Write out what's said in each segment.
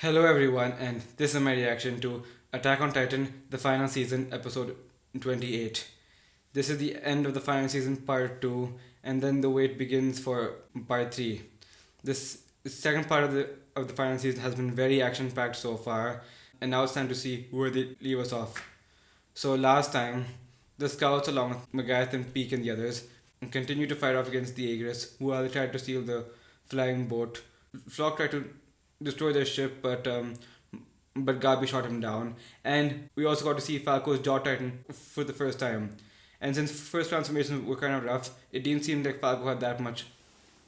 Hello everyone, and this is my reaction to Attack on Titan, the final season, episode 28. This is the end of the final season, part 2, and then the wait begins for part 3. This second part of the final season has been very action packed so far, and now it's time to see where they leave us off. So last time, the scouts along with Magath and Peak and the others continued to fight off against the Aegis, who had tried to steal the flying boat. Flock tried to destroy their ship, but Gabi shot him down. And we also got to see Falco's Jaw Titan for the first time. And since first transformations were kind of rough, it didn't seem like Falco had that much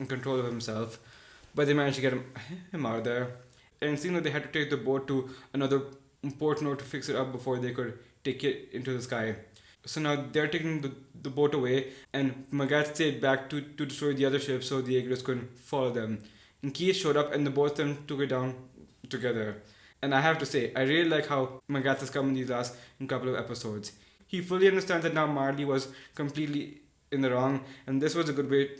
control of himself. But they managed to get him out of there. And it seemed like they had to take the boat to another port node to fix it up before they could take it into the sky. So now they're taking the boat away, and Magath stayed back to destroy the other ships so the Aegis couldn't follow them. And Keith showed up, and the both of them took it down together. And I have to say, I really like how Magath has come in these last couple of episodes. He fully understands that now Marley was completely in the wrong, and this was a good way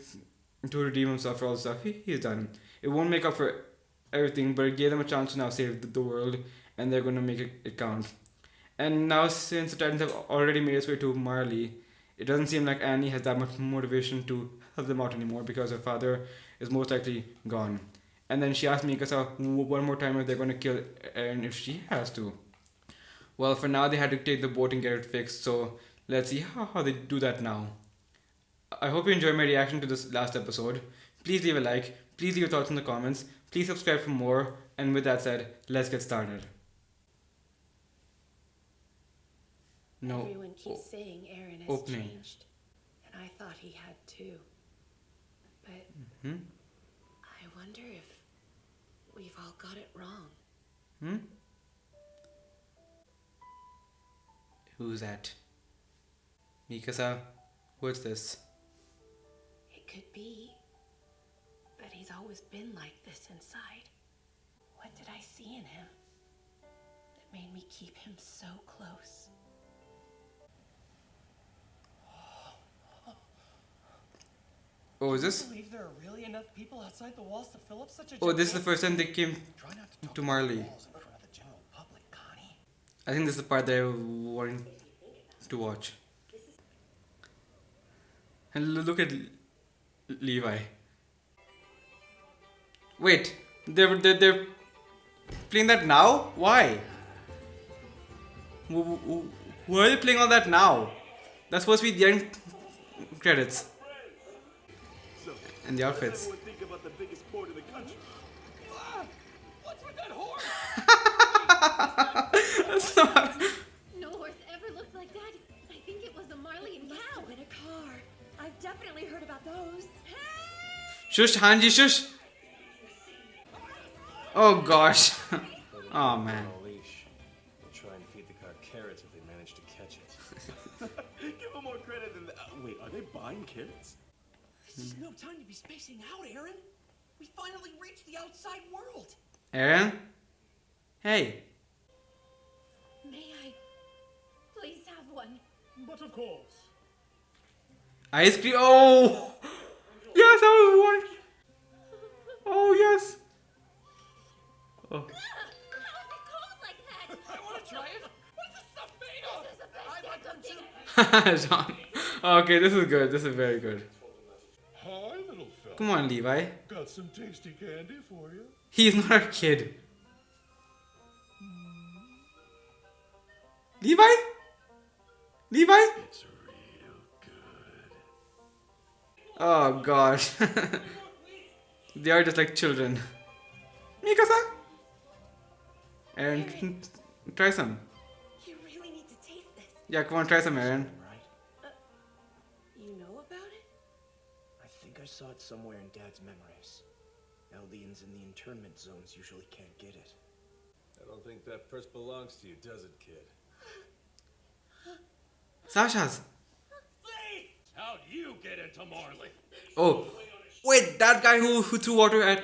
to redeem himself for all the stuff he's done. It won't make up for everything, but it gave them a chance to now save the world, and they're going to make it count. And now, since the Titans have already made its way to Marley, it doesn't seem like Annie has that much motivation to help them out anymore because her father is most likely gone. And then she asked Mikasa one more time if they're going to kill Eren if she has to. Well, for now, they had to take the boat and get it fixed, so let's see how they do that now. I hope you enjoyed my reaction to this last episode. Please leave a like, please leave your thoughts in the comments, please subscribe for more, and with that said, let's get started. No. Everyone keeps saying Eren has Opening. changed, and I thought he had too. But I wonder if we've all got it wrong. Who's that? Mikasa, what's this? It could be, but he's always been like this inside. What did I see in him that made me keep him so close? Oh, is this? I believe there are really enough people outside the walls to fill up such a Oh, this is the first time they came Try not to talk to Marley. the walls in front of the general public, Connie. I think this is the part that I wanted to watch. And look at Levi. Wait, they're playing that now? Why? Why are they playing all that now? That's supposed to be the end credits. And the outfits. Think about the biggest port in the country. What's with that horse? That's not. No horse ever looked like that. I think it was a Marley and cow in a car. I've definitely heard about those. Shush, Hanji, shush. Oh gosh. Oh man. On a leash. We'll try and feed the car carrots if they manage to catch it. Give them more credit than that. Wait, are they buying carrots? This is no time to be spacing out, Eren. We finally reached the outside world. Eren? Hey. May I please have one? But of course. Ice cream. Oh! Yes, I was one. Oh, yes. Oh. How is it cold like that? I want to try it. What is this stuff made of? This is the best I'd like them cooking. John. Okay, this is good. This is very good. Hi, little fella. Come on, Levi. Got some tasty candy for you. He's not a kid. Levi? Levi? It's real good. Oh gosh. They are just like children. Mikasa? Aaron, try some. You really need to taste this. Yeah, come on, try some, Aaron. Right? You know about it? I think I saw it somewhere in Dad's memories. Eldians in the internment zones usually can't get it. I don't think that purse belongs to you, does it, kid? Sasha's. How'd you get into Marley? Oh, wait, that guy who threw water at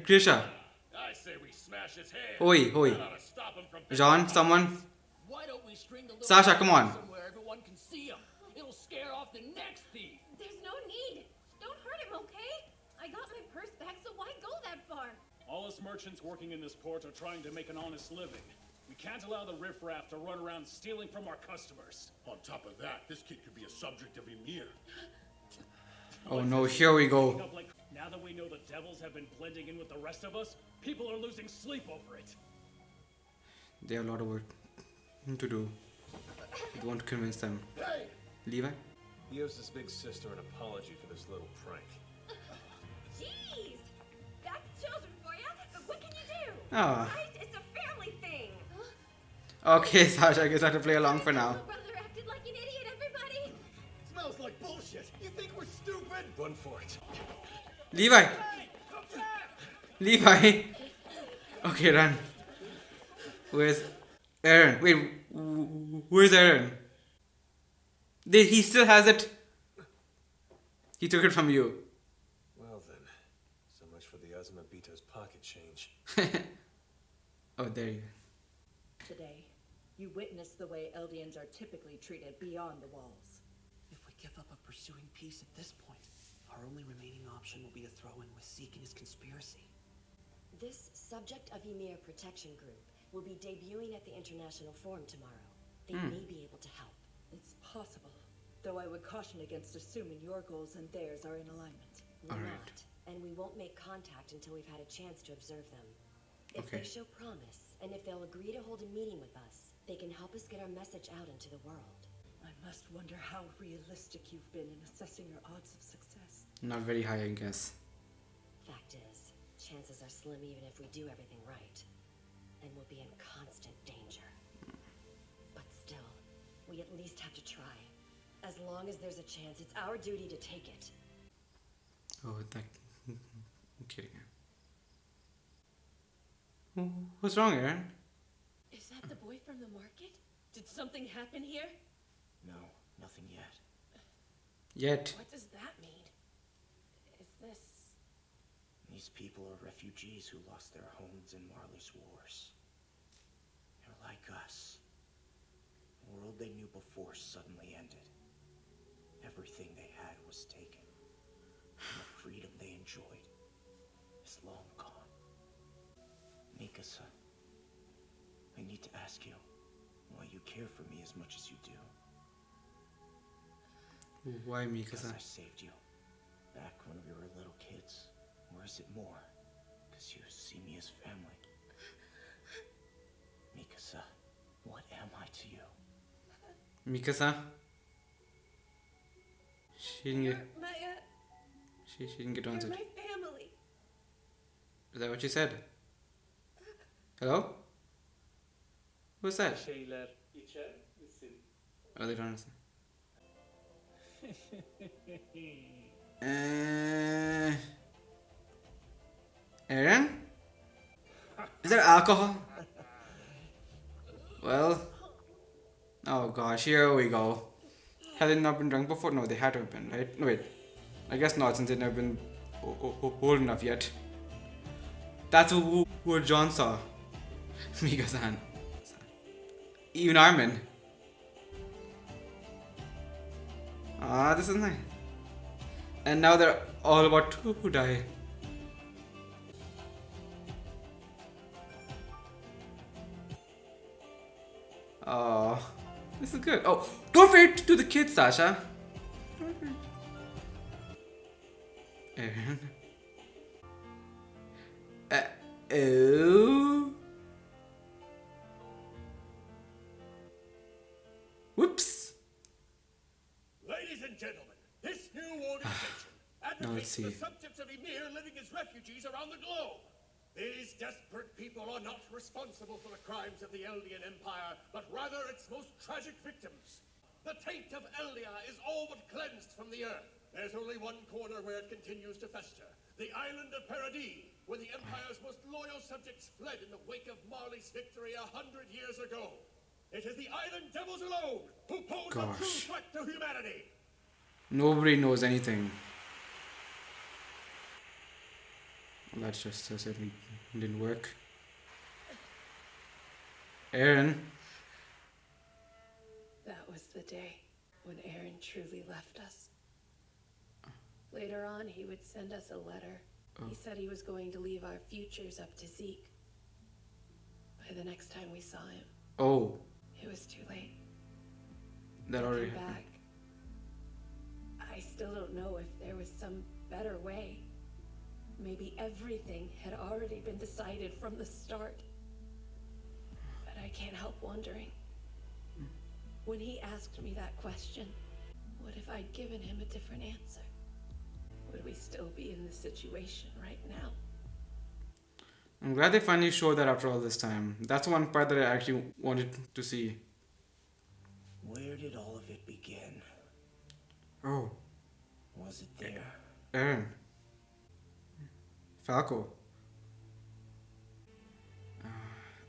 Grisha. I say we smash his head. Oi, oi. That ought to stop him from John, someone. Why don't we string the little Sasha, guy come on. somewhere everyone can see him? It'll scare off the next thief. There's no need. Don't hurt him, okay? I got my purse back, so why go that far? All us merchants working in this port are trying to make an honest living. We can't allow the riffraff to run around stealing from our customers. On top of that, this kid could be a subject of Ymir. Oh no, here we go. Now that we know the devils have been blending in with the rest of us, people are losing sleep over it. They have a lot of work to do. We want to convince them. Hey! Levi? He owes his big sister an apology for this little prank. Jeez! That's children for you. What can you do? Ah. Right? It's a family thing. Okay, Sasha, I guess I have to play along for now. Your brother acted like an idiot, everybody. Smells like bullshit. You think we're stupid? Run for it. Levi! Levi! Okay, run. Where's Eren? Wait, where's Eren? He still has it. He took it from you. Well then, so much for the Azumabito's pocket change. Oh, there you go. Today, you witnessed the way Eldians are typically treated beyond the walls. If we give up on pursuing peace at this point, our only remaining option will be to throw in with Zeke and his conspiracy. This Subject of Ymir Protection Group will be debuting at the International Forum tomorrow. They may be able to help. It's possible, though I would caution against assuming your goals and theirs are in alignment. We're All right. not, and we won't make contact until we've had a chance to observe them. If Okay. they show promise, and if they'll agree to hold a meeting with us, they can help us get our message out into the world. I must wonder how realistic you've been in assessing your odds of success. Not very high, I guess. Fact is, chances are slim even if we do everything right. And we'll be in constant danger. But still, we at least have to try. As long as there's a chance, it's our duty to take it. Oh, that. I'm kidding. What's wrong, Eren? Is that the boy from the market? Did something happen here? No, nothing yet. Yet. What does that mean? Is this... These people are refugees who lost their homes in Marley's wars. They're like us. The world they knew before suddenly ended. Everything they had was taken. And the freedom they enjoyed is long gone. Mikasa, I need to ask you why you care for me as much as you do. Why me? Because Because I saved you back when we were little kids. Or is it more? Because you see me as family. Mikasa, what am I to you? Mikasa? She didn't get. My, She didn't get on you're it. my family. Is that what she said? Hello? Who's that? Şeyler içer misin? Oh, they don't understand. Eren? Is there alcohol? Well. Oh gosh, here we go. Had they not been drunk before? No, they had to have been, right? No, wait. I guess not, since they've never been old enough yet. That's what John saw. Mika-san. Even Armin. Ah, this is nice. And now they're all about to die. Oh, this is good. Oh, don't forget to do the kids, Sasha. Eren. Oh. Whoops. Ladies and gentlemen, this new organization Now let's advocates see. the subjects of Ymir living as refugees around the globe. These desperate people are not responsible for the crimes of the Eldian Empire, but rather its most tragic victims. The taint of Eldia is all but cleansed from the earth. There's only one corner where it continues to fester. The island of Paradis, where the Empire's most loyal subjects fled in the wake of Marley's victory 100 years ago. It is the island devils alone who pose a true Gosh. threat to humanity. Nobody knows anything. That's just certainly didn't work. Eren. That was the day when Eren truly left us. Later on, he would send us a letter He said he was going to leave our futures up to Zeke. By the next time we saw him, Oh, it was too late. that already Looking happened. back, I still don't know if there was some better way. Maybe everything had already been decided from the start. But I can't help wondering. When he asked me that question, what if I'd given him a different answer? Would we still be in this situation right now? I'm glad they finally showed that after all this time. That's one part that I actually wanted to see. Where did all of it begin? Oh, Was it there? Eren. Falco.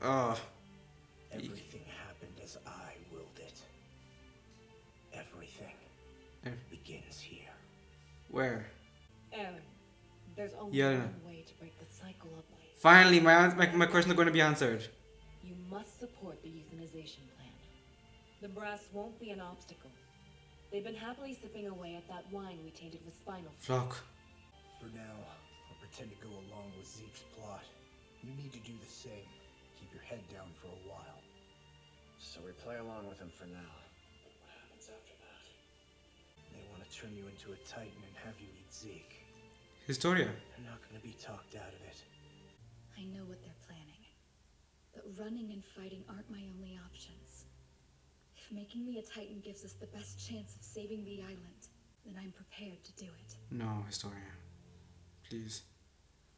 Oh, Everything happened as I willed it. Everything begins here. where? Eren, there's only Yeah. one way to break the cycle of life. Finally, my question is going to be answered. You must support the euthanization plan. The brass won't be an obstacle. They've been happily sipping away at that wine we tainted with spinal fluid. Flock. For now, I'll pretend to go along with Zeke's plot. You need to do the same. Keep your head down for a while. So we play along with him for now. But what happens after that? They want to turn you into a Titan and have you eat Zeke. Historia. You're not going to be talked out of it. I know what they're planning. But running and fighting aren't my only options. If making me a Titan gives us the best chance of saving the island, then I'm prepared to do it. No, Historia. Please.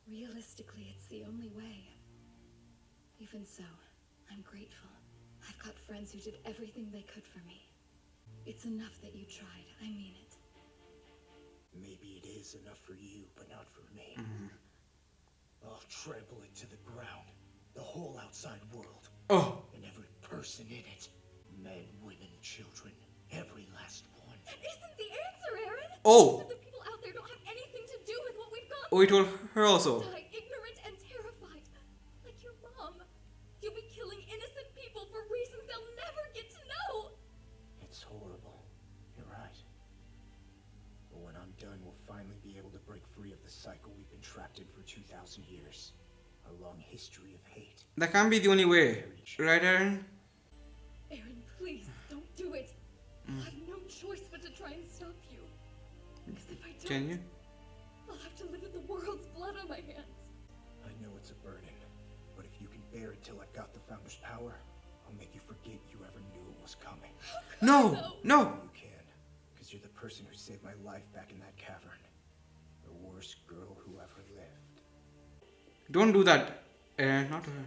Realistically, it's the only way. Even so, I'm grateful. I've got friends who did everything they could for me. It's enough that you tried. I mean it. Maybe it is enough for you, but not for me. I'll trample it to the ground. The whole outside world. Oh, And every person in it. Men, women, children. Every last one. That isn't the answer, Eren! Oh. The people out there don't have anything to do with what we've got. oh, he told her also. Die ignorant and terrified. Like your mom. You'll be killing innocent people for reasons they'll never get to know. It's horrible. You're right. But when I'm done, we'll finally be able to break free of the cycle we've been trapped in for 2,000 years. A long history of hate. That can't be the only way. Right, Eren? Eren, please, don't do it. I have no choice but to try and stop you. Because if I don't, Can you? I'll have to live with the world's blood on my hands. I know it's a burden, but if you can bear it till I've got the Founder's power, I'll make you forget you ever knew it was coming. No, no. You can, because you're the person who saved my life back in that cavern. The worst girl who ever lived. Don't do that, Eren. Not to her.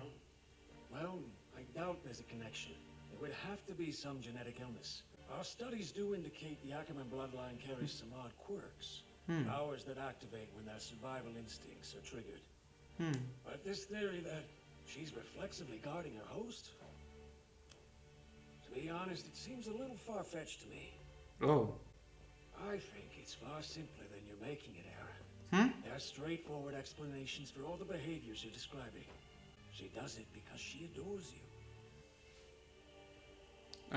Well, I doubt there's a connection. It would have to be some genetic illness. Our studies do indicate the Ackerman bloodline carries some odd quirks. Powers that activate when their survival instincts are triggered. But this theory that she's reflexively guarding her host? To be honest, it seems a little far-fetched to me. Oh. I think it's far simpler than you're making it, Eren. There are straightforward explanations for all the behaviors you're describing. She does it because she adores you.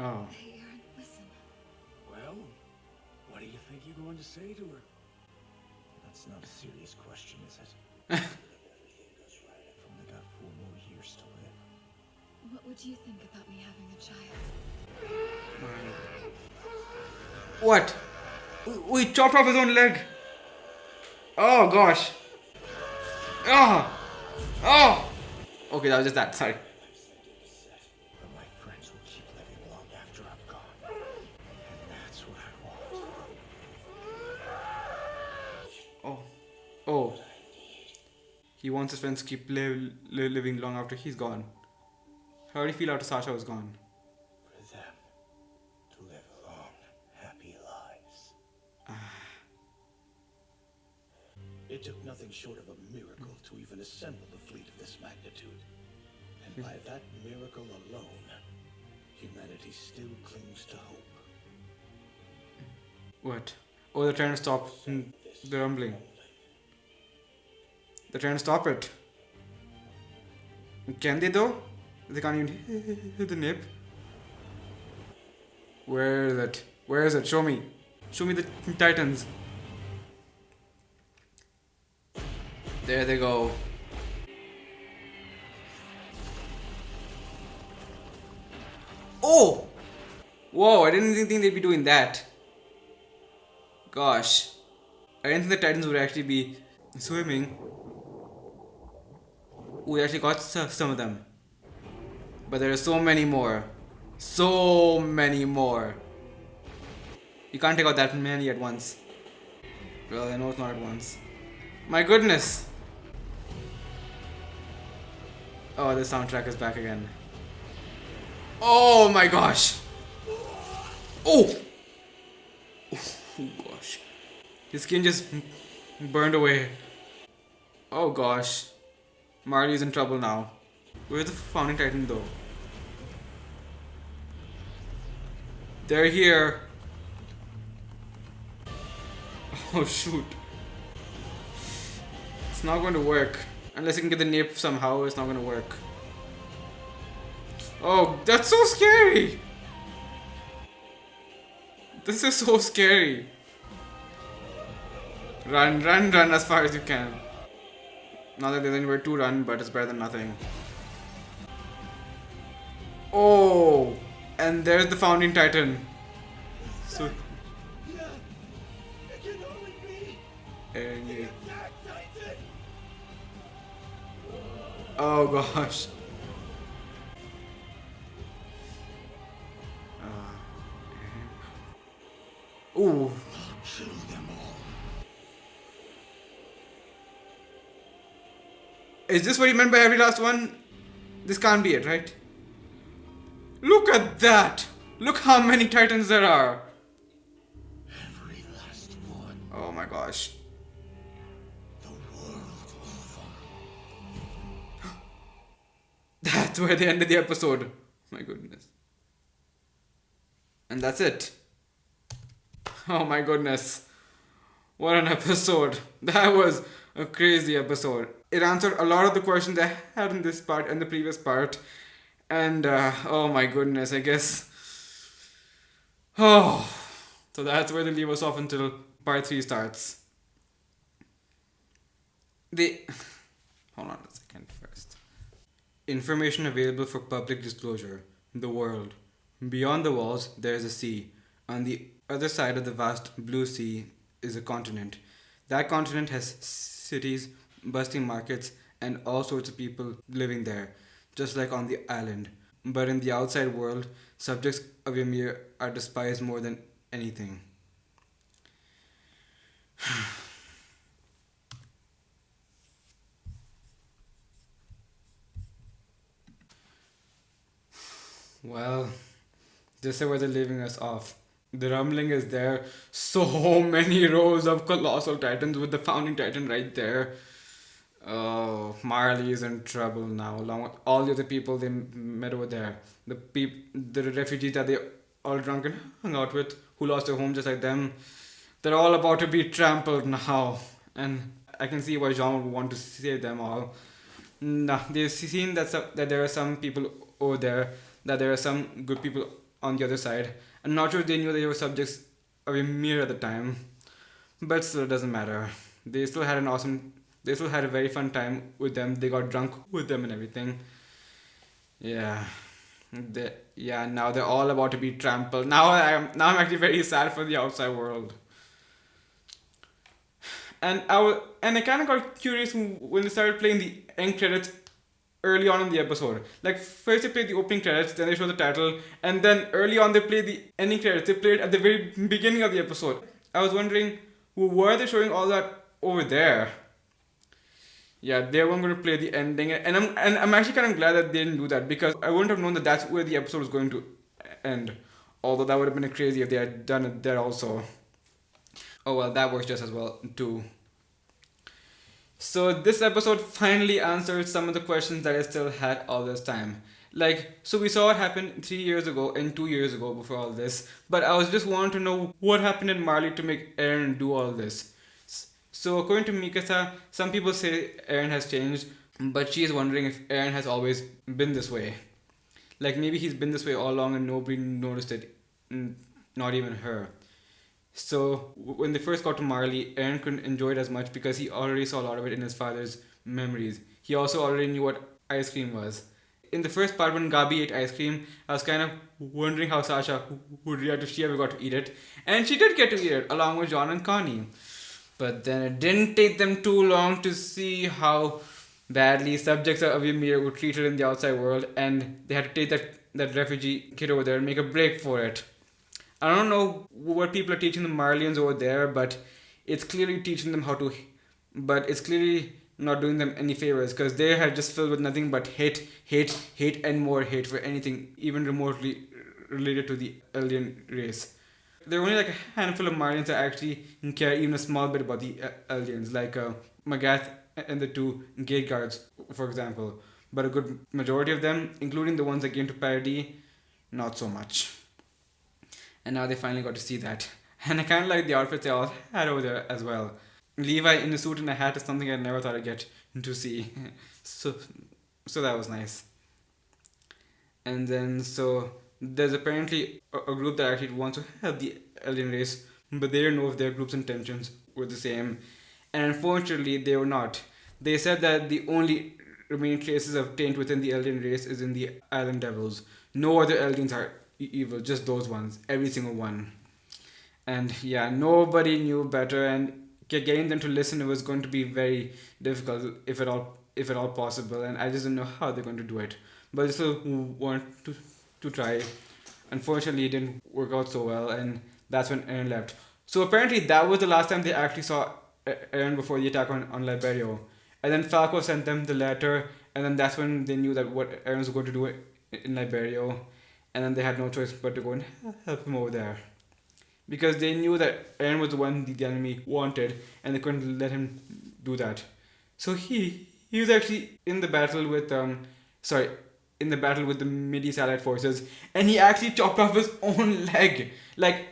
Oh. Hey, Eren, listen. Well, what do you think you're going to say to her? That's not a serious question, is it? If everything goes right, I've only got 4 more years to live. What would you think about me having a child? What? We chopped off his own leg. Oh gosh. Oh. Oh. Okay, that was just that. Sorry. But my friends will keep living long after I'm gone. And that's what I want. Oh. Oh. He wants his friends to keep living long after he's gone. How do you feel after Sasha was gone? For them to live long, happy lives. It took nothing short of a miracle to even assemble a fleet of this magnitude. And by that miracle alone, humanity still clings to hope. What? Oh, they're trying to stop the rumbling. They're trying to stop it. Can they though? They can't even hit the nip. Where is it? Where is it? Show me. Show me the Titans. There they go. Oh! Whoa, I didn't even think they'd be doing that. Gosh. I didn't think the Titans would actually be swimming. We actually got some of them. But there are so many more. So many more. You can't take out that many at once. Well, I know it's not at once. My goodness. Oh, the soundtrack is back again. Oh my gosh. Oh! Oh gosh. His skin just burned away. Oh gosh. Marley's in trouble now. Where's the founding titan though? They're here. Oh shoot. It's not going to work. Unless you can get the nape somehow, it's not going to work. Oh, that's so scary! This is so scary. Run, run, run as far as you can. Not that there's anywhere to run, but it's better than nothing. Oh! And there's the founding titan. So... Yeah, it can only be And the Attack Titan! oh gosh. Ooh. Kill them all. Is this what he meant by every last one? This can't be it, right? Look at that! Look how many titans there are! Every last one. Oh my gosh. The world over. That's where they ended the episode. My goodness. And that's it. Oh my goodness. What an episode. That was a crazy episode. It answered a lot of the questions I had in this part and the previous part. And oh my goodness, I guess. Oh. So that's where they leave us off until part 3 starts. Hold on a second first. Information available for public disclosure. The world. Beyond the walls, there is a sea. On the other side of the vast blue sea is a continent. That continent has cities, bustling markets, and all sorts of people living there, just like on the island. But in the outside world, subjects of Ymir are despised more than anything. Well, this is where they're leaving us off. The rumbling is there. So many rows of colossal titans with the founding titan right there. Oh, Marley is in trouble now, along with all the other people they met over there. The refugees that they all drunk and hung out with, who lost their home just like them. They're all about to be trampled now. And I can see why Jean would want to save them all. Nah, they've seen that there are some people over there, that there are some good people on the other side. I'm not sure if they knew they were subjects of Ymir at the time, but still it doesn't matter. They still had a very fun time with them. They got drunk with them and everything. Yeah. Now they're all about to be trampled. Now I'm actually very sad for the outside world. And I kind of got curious when they started playing the end credits early on in the episode. Like, first they played the opening credits, then they showed the title, and then early on they played the ending credits. They played at the very beginning of the episode. I was wondering, why are they showing all that over there? Yeah, they weren't going to play the ending, and I'm actually kind of glad that they didn't do that, because I wouldn't have known that that's where the episode was going to end. Although that would have been crazy if they had done it there also. Oh well, that works just as well too. So this episode finally answered some of the questions that I still had all this time. Like, so we saw what happened 3 years ago and 2 years ago before all this, but I was just wanting to know what happened in Marley to make Eren do all this. So according to Mikasa, some people say Eren has changed, but she is wondering if Eren has always been this way. Like, maybe he's been this way all along and nobody noticed it, not even her. So when they first got to Marley, Eren couldn't enjoy it as much because he already saw a lot of it in his father's memories. He also already knew what ice cream was. In the first part, when Gabi ate ice cream, I was kind of wondering how Sasha would react if she ever got to eat it. And she did get to eat it, along with John and Connie. But then it didn't take them too long to see how badly subjects of Ymir were treated in the outside world, and they had to take that refugee kid over there and make a break for it. I don't know what people are teaching the Marlians over there, but it's clearly teaching them how to. But it's clearly not doing them any favors because they are just filled with nothing but hate, hate, hate, and more hate for anything even remotely related to the alien race. There are only like a handful of Marlians that actually care even a small bit about the aliens, like Magath and the two gate guards, for example. But a good majority of them, including the ones that came to parody, not so much. And now they finally got to see that. And I kind of like the outfits they all had over there as well. Levi in a suit and a hat is something I never thought I'd get to see. so, so that was nice. And then, so there's apparently a group that actually wants to help the alien race, but they don't know if their group's intentions were the same. And unfortunately, they were not. They said that the only remaining traces of taint within the alien race is in the island devils. No other aliens are evil, just those ones, every single one. And yeah, nobody knew better, and getting them to listen was going to be very difficult, if at all possible. And I just don't know how they're going to do it, but I still want to try. Unfortunately, it didn't work out so well, and that's when Eren left. So apparently, that was the last time they actually saw Eren before the attack on Liberio. And then Falco sent them the letter, and then that's when they knew that what Eren was going to do in Liberio. And then they had no choice but to go and help him over there. Because they knew that Eren was the one the enemy wanted, and they couldn't let him do that. So he was actually in the battle with the Mideast allied forces, and he actually chopped off his own leg. Like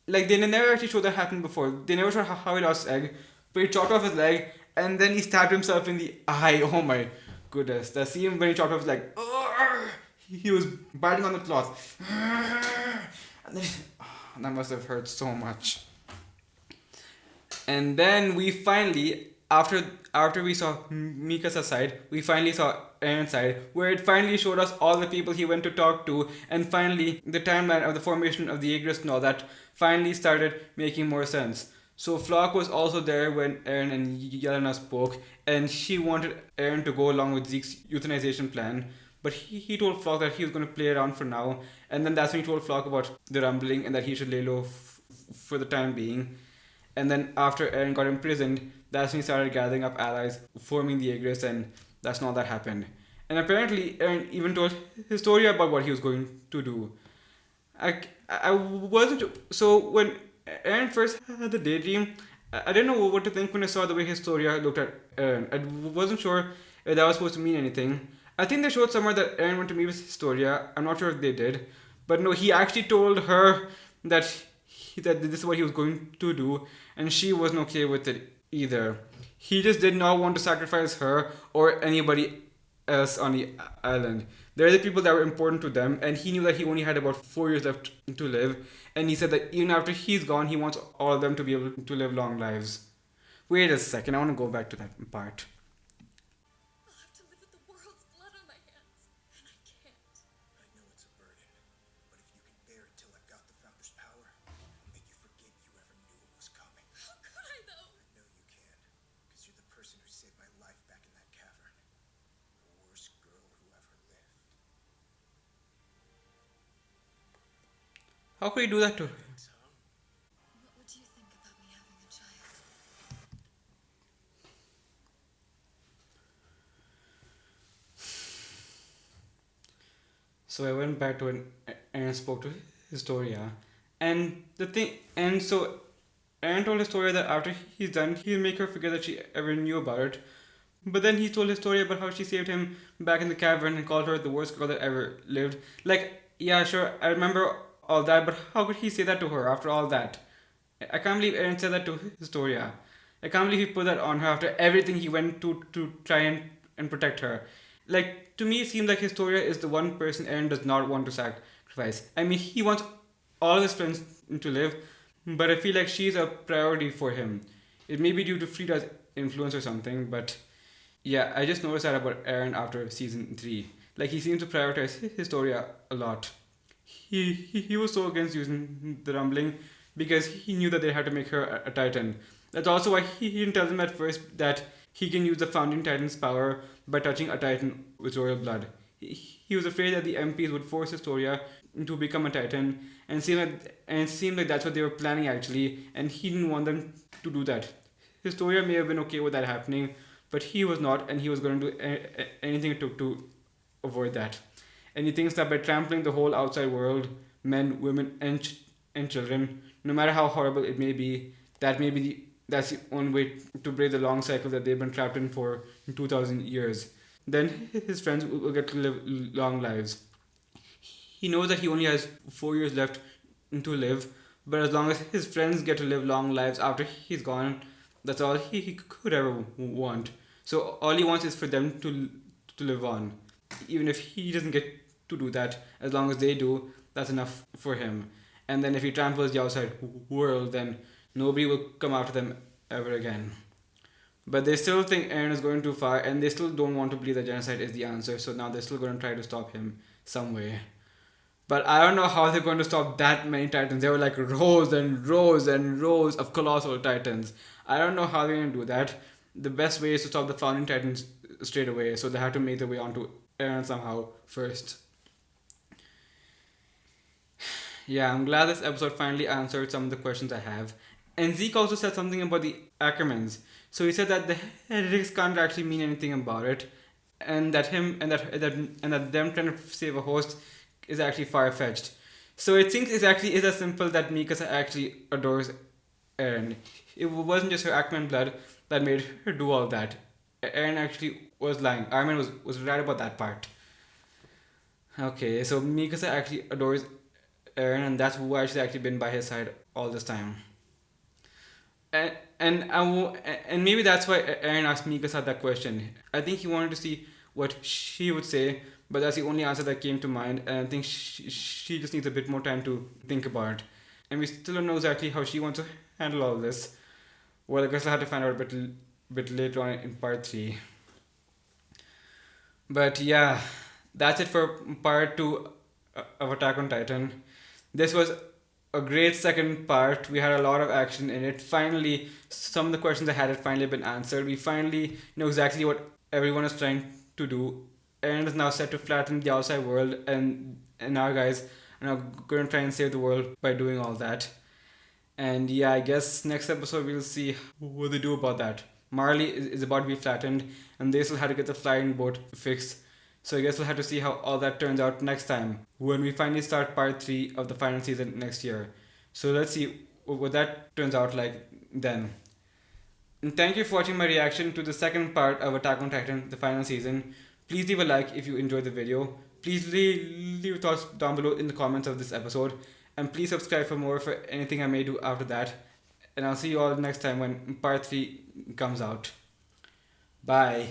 they never actually showed that happened before. They never showed how he lost his leg, but he chopped off his leg, and then he stabbed himself in the eye. Oh my goodness! The scene when he chopped off his leg. He was biting on the cloth. And then, that must have hurt so much. And then we finally, after we saw Mikasa's side, we finally saw Eren's side, where it finally showed us all the people he went to talk to, and finally the timeline of the formation of the Igris and all that finally started making more sense. So Flock was also there when Eren and Yelena spoke, and she wanted Eren to go along with Zeke's euthanization plan. But he told Flock that he was going to play around for now, and then that's when he told Flock about the rumbling and that he should lay low for the time being. And then after Eren got imprisoned, that's when he started gathering up allies, forming the Igris, and that's not that happened. And apparently Eren even told his story about what he was going to do. I wasn't... So when Eren first had the daydream, I didn't know what to think when I saw the way Historia looked at Eren. I wasn't sure if that was supposed to mean anything. I think they showed somewhere that Eren went to meet with Historia. I'm not sure if they did. But no, he actually told her that that this is what he was going to do, and she wasn't okay with it either. He just did not want to sacrifice her or anybody else on the island. They're the people that were important to them, and he knew that he only had about 4 years left to live, and he said that even after he's gone, he wants all of them to be able to live long lives. Wait a second, I want to go back to that part. How could he do that to her? What would you think about me having a child? So I went back to it and spoke to Historia. And so Eren told Historia that after he's done, he'll make her forget that she ever knew about it. But then he told Historia about how she saved him back in the cavern and called her the worst girl that ever lived. Like, yeah, sure, I remember all that, but how could he say that to her after all that? I can't believe Eren said that to Historia. I can't believe he put that on her after everything he went to try and protect her. Like, to me, it seems like Historia is the one person Eren does not want to sacrifice. I mean, he wants all of his friends to live, but I feel like she's a priority for him. It may be due to Frida's influence or something, but yeah, I just noticed that about Eren after season 3. Like, he seems to prioritize his story a lot. He was so against using the rumbling because he knew that they had to make her a titan. That's also why he didn't tell them at first that he can use the founding titan's power by touching a titan with royal blood. He was afraid that the MPs would force Historia to become a titan, and it seemed like that's what they were planning actually, and he didn't want them to do that. Historia may have been okay with that happening, but he was not, and he was going to do anything it took to avoid that. And he thinks that by trampling the whole outside world, men, women, and children, no matter how horrible it may be, that's the only way to break the long cycle that they've been trapped in for 2,000 years. Then his friends will get to live long lives. He knows that he only has 4 years left to live, but as long as his friends get to live long lives after he's gone, that's all he could ever want. So all he wants is for them to live on. Even if he doesn't get to do that, as long as they do, that's enough for him. And then if he tramples the outside world, then nobody will come after them ever again. But they still think Eren is going too far, and they still don't want to believe that genocide is the answer, so now they're still going to try to stop him some way. But I don't know how they're going to stop that many titans. There were like rows and rows and rows of colossal titans. I don't know how they're going to do that. The best way is to stop the founding titans straight away, so they have to make their way onto Eren somehow first. Yeah, I'm glad this episode finally answered some of the questions I have. And Zeke also said something about the Ackermans. So he said that the heretics can't actually mean anything about it, and that them trying to save a host is actually far fetched. So it seems it actually is as simple that Mikasa actually adores Eren. It wasn't just her Ackerman blood that made her do all that. Eren actually was lying. Armin was right about that part. Okay, so Mikasa actually adores Eren, and that's why she's actually been by his side all this time. And maybe that's why Eren asked Mikasa that question. I think he wanted to see what she would say, but that's the only answer that came to mind, and I think she just needs a bit more time to think about it. And we still don't know exactly how she wants to handle all this. Well, I guess I'll have to find out a bit later on in part 3. But yeah, that's it for part 2 of Attack on Titan. This was a great second part. We had a lot of action in it. Finally, some of the questions I had finally been answered. We finally know exactly what everyone is trying to do. Eren is now set to flatten the outside world, and our guys are now going to try and save the world by doing all that. And yeah, I guess next episode we'll see what they do about that. Marley is about to be flattened, and they still had to get the flying boat fixed. So I guess we'll have to see how all that turns out next time, when we finally start part 3 of the final season next year. So let's see what that turns out like then. And thank you for watching my reaction to the second part of Attack on Titan, the final season. Please leave a like if you enjoyed the video. Please leave your thoughts down below in the comments of this episode. And please subscribe for more for anything I may do after that. And I'll see you all next time when part 3 comes out. Bye.